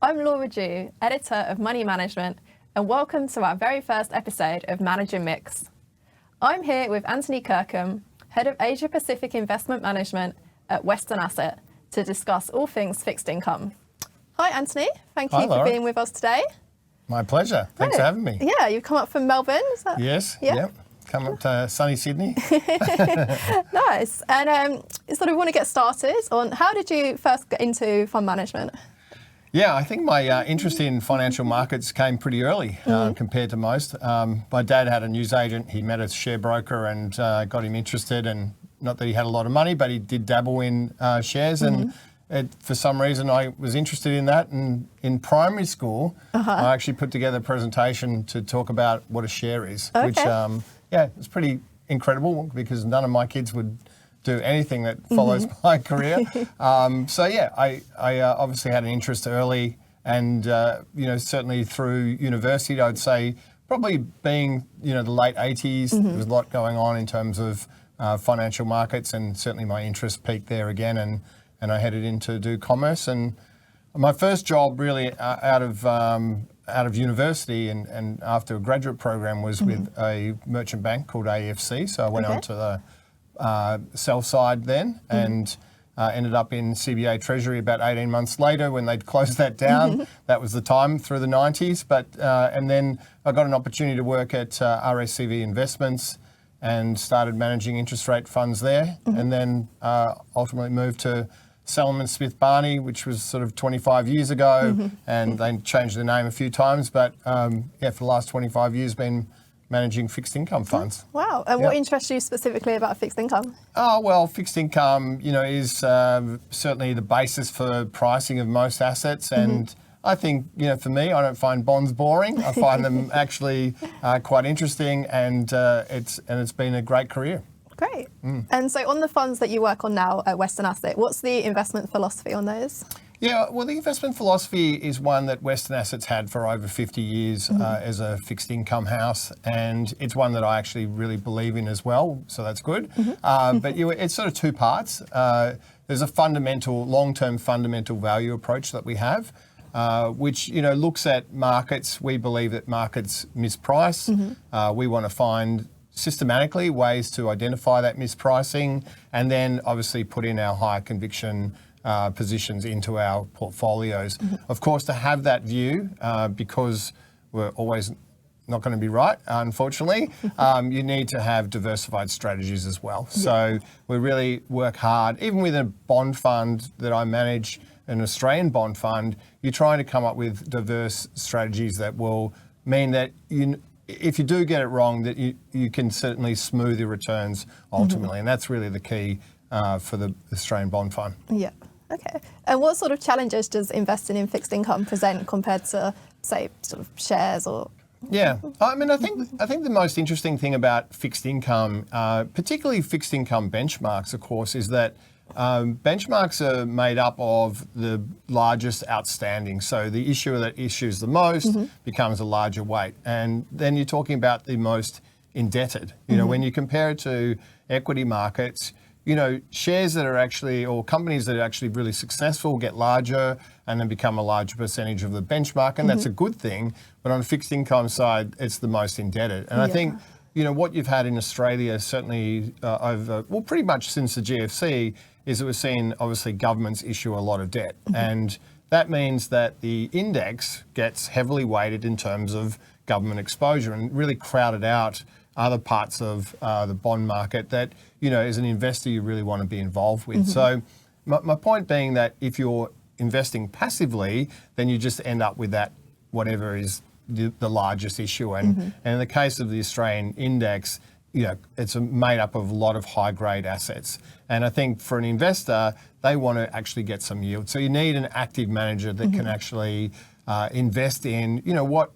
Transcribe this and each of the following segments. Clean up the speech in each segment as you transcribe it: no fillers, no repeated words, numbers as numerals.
I'm Laura Dew, editor of Money Management, and welcome to our very first episode of Manager Mix. I'm here with Anthony Kirkham, head of Asia Pacific Investment Management at Western Asset, to discuss all things fixed income. Hi, Anthony. Thank you for being with us today. My pleasure. Thanks for having me. Yeah, you've come up from Melbourne, is that? Yes, yep. Come up to sunny Sydney. Nice. And sort of want to get started on how did you first get into fund management? Yeah, I think my interest in financial markets came pretty early compared to most. My dad had a newsagent. He met a share broker and got him interested. And not that he had a lot of money, but he did dabble in shares. And for some reason, I was interested in that. And in primary school, I actually put together a presentation to talk about what a share is, which, it's pretty incredible because none of my kids would do anything that follows my career. I obviously had an interest early and, certainly through university, I'd say probably being, the late 80s, there was a lot going on in terms of financial markets, and certainly my interest peaked there again, and I headed in to do commerce. And my first job really out of university and after a graduate program was with a merchant bank called AFC. So I went on to the sell side then and ended up in CBA Treasury about 18 months later when they'd closed that down. That was the time through the 90s. And then I got an opportunity to work at RACV Investments and started managing interest rate funds there. And then ultimately moved to Salomon Smith Barney, which was sort of 25 years ago. And they changed the name a few times. But for the last 25 years, been managing fixed income funds. Wow. And what interests you specifically about fixed income? Oh, well, fixed income, is certainly the basis for pricing of most assets. And I think, for me, I don't find bonds boring. I find them actually quite interesting, and it's been a great career. Great. And so on the funds that you work on now at Western Asset, what's the investment philosophy on those? Yeah, well, the investment philosophy is one that Western Asset's had for over 50 years as a fixed income house, and it's one that I actually really believe in as well, so that's good. But it's sort of two parts. There's a long-term fundamental value approach that we have, which looks at markets. We believe that markets misprice. We want to find systematically ways to identify that mispricing, and then obviously put in our high conviction positions into our portfolios. Of course, to have that view, because we're always not going to be right, unfortunately, you need to have diversified strategies as well. So we really work hard, even with a bond fund that I manage, an Australian bond fund, you're trying to come up with diverse strategies that will mean that if you do get it wrong, that you can certainly smooth your returns ultimately. And that's really the key for the Australian bond fund. Yeah. Okay. And what sort of challenges does investing in fixed income present compared to, say, sort of shares or? Yeah, I mean, I think the most interesting thing about fixed income, particularly fixed income benchmarks, of course, is that benchmarks are made up of the largest outstanding. So the issuer that issues the most becomes a larger weight. And then you're talking about the most indebted. When you compare it to equity markets, shares that are actually, or companies that are actually really successful get larger and then become a larger percentage of the benchmark. And that's a good thing. But on the fixed income side, it's the most indebted. And I think, what you've had in Australia, certainly pretty much since the GFC, is that we're seeing obviously governments issue a lot of debt. And that means that the index gets heavily weighted in terms of government exposure and really crowded out other parts of the bond market that, as an investor, you really want to be involved with. So my point being that if you're investing passively, then you just end up with that, whatever is the largest issue. And in the case of the Australian index, it's made up of a lot of high-grade assets. And I think for an investor, they want to actually get some yield. So you need an active manager that can actually invest in, what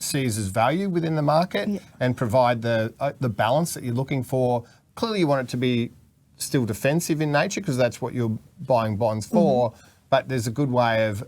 sees as value within the market and provide the balance that you're looking for. Clearly, you want it to be still defensive in nature because that's what you're buying bonds for. But there's a good way of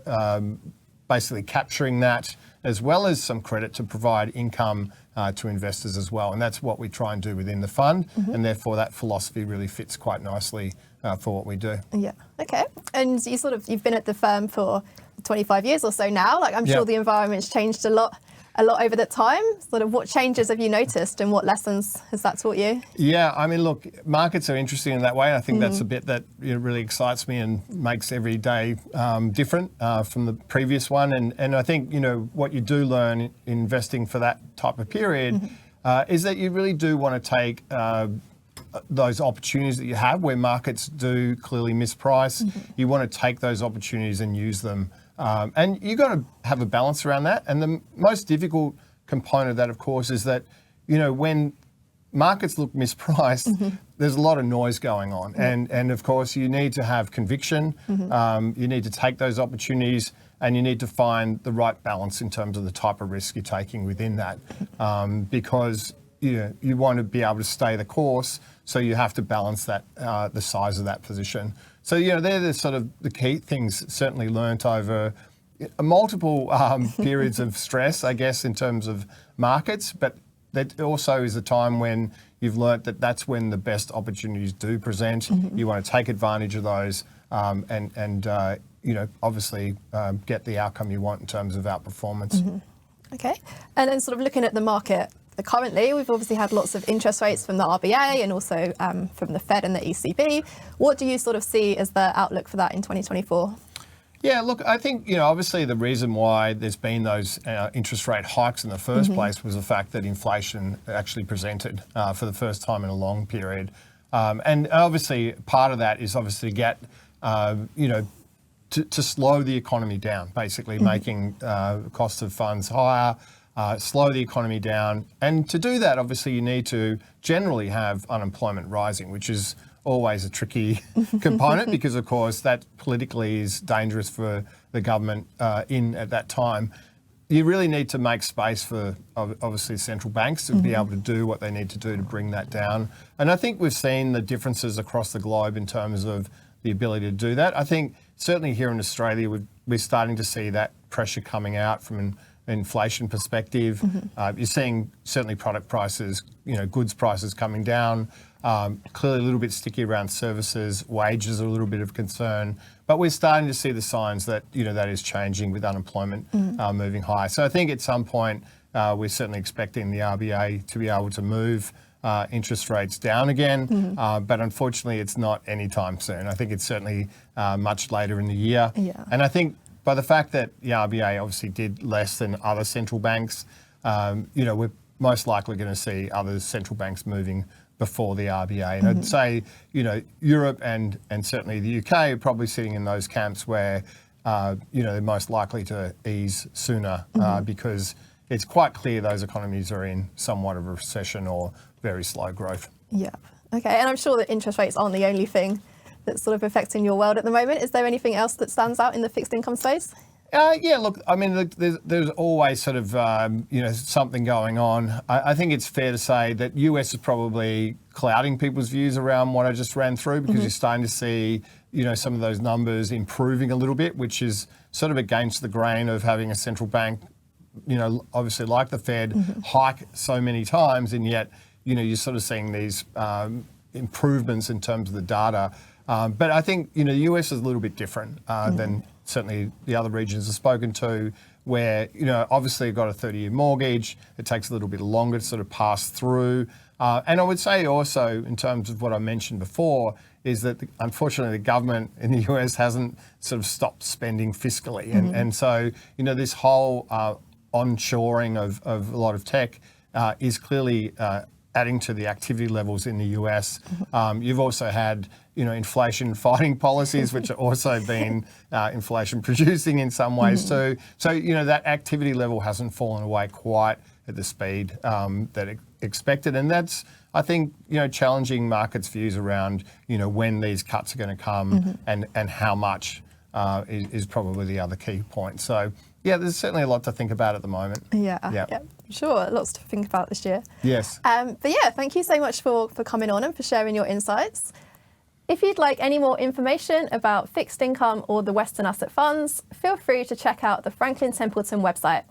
basically capturing that, as well as some credit to provide income to investors as well. And that's what we try and do within the fund. And therefore, that philosophy really fits quite nicely for what we do. Yeah. Okay. And you've been at the firm for 25 years or so now. Like I'm sure the environment's changed a lot over that time. Sort of what changes have you noticed and what lessons has that taught you? Yeah, I mean, look, markets are interesting in that way. I think that's a bit that really excites me and makes every day different from the previous one. And I think, what you do learn in investing for that type of period is that you really do want to take those opportunities that you have where markets do clearly misprice. You want to take those opportunities and use them. And you've got to have a balance around that. And the most difficult component of that, of course, is that, when markets look mispriced, there's a lot of noise going on. And of course, you need to have conviction. You need to take those opportunities and you need to find the right balance in terms of the type of risk you're taking within that. Because you want to be able to stay the course, so you have to balance that, the size of that position. So, they're the sort of the key things certainly learnt over multiple periods of stress, I guess, in terms of markets. But that also is a time when you've learnt that that's when the best opportunities do present. You want to take advantage of those and obviously get the outcome you want in terms of outperformance. Okay. And then sort of looking at the market, currently, we've obviously had lots of interest rates from the RBA and also from the Fed and the ECB. What do you sort of see as the outlook for that in 2024? Yeah, look, I think, obviously the reason why there's been those interest rate hikes in the first place was the fact that inflation actually presented for the first time in a long period. And obviously part of that is obviously to get, to slow the economy down, basically making cost of funds higher, slow the economy down. And to do that, obviously, you need to generally have unemployment rising, which is always a tricky component because, of course, that politically is dangerous for the government at that time. You really need to make space for, obviously, central banks to be able to do what they need to do to bring that down. And I think we've seen the differences across the globe in terms of the ability to do that. I think certainly here in Australia, we're starting to see that pressure coming out from an inflation perspective. You're seeing certainly product prices, goods prices coming down, clearly a little bit sticky around services, wages are a little bit of concern, but we're starting to see the signs that, that is changing with unemployment moving high. So I think at some point, we're certainly expecting the RBA to be able to move interest rates down again, but unfortunately it's not anytime soon. I think it's certainly much later in the year. And I think by the fact that the RBA obviously did less than other central banks, we're most likely going to see other central banks moving before the RBA. And I'd say, Europe and certainly the UK are probably sitting in those camps where, they're most likely to ease sooner because it's quite clear those economies are in somewhat of a recession or very slow growth. Yeah. Okay. And I'm sure that interest rates aren't the only thing that's sort of affecting your world at the moment. Is there anything else that stands out in the fixed income space? Yeah, look, I mean, there's always sort of, something going on. I think it's fair to say that US is probably clouding people's views around what I just ran through because you're starting to see, some of those numbers improving a little bit, which is sort of against the grain of having a central bank, obviously like the Fed, hike so many times, and yet, you're sort of seeing these improvements in terms of the data. But I think, the US is a little bit different than certainly the other regions I've spoken to, where, obviously you've got a 30-year mortgage. It takes a little bit longer to sort of pass through. And I would say also, in terms of what I mentioned before, is that unfortunately the government in the US hasn't sort of stopped spending fiscally. And so, this whole onshoring of a lot of tech is clearly adding to the activity levels in the US. You've also had, inflation fighting policies, which are also been inflation producing in some ways too. So, that activity level hasn't fallen away quite at the speed that expected. And that's, I think, challenging markets' views around, when these cuts are going to come and how much is probably the other key point. So, yeah, there's certainly a lot to think about at the moment. Yeah. Sure, lots to think about this year. Yes. But yeah, thank you so much for coming on and for sharing your insights. If you'd like any more information about fixed income or the Western asset funds, feel free to check out the Franklin Templeton website.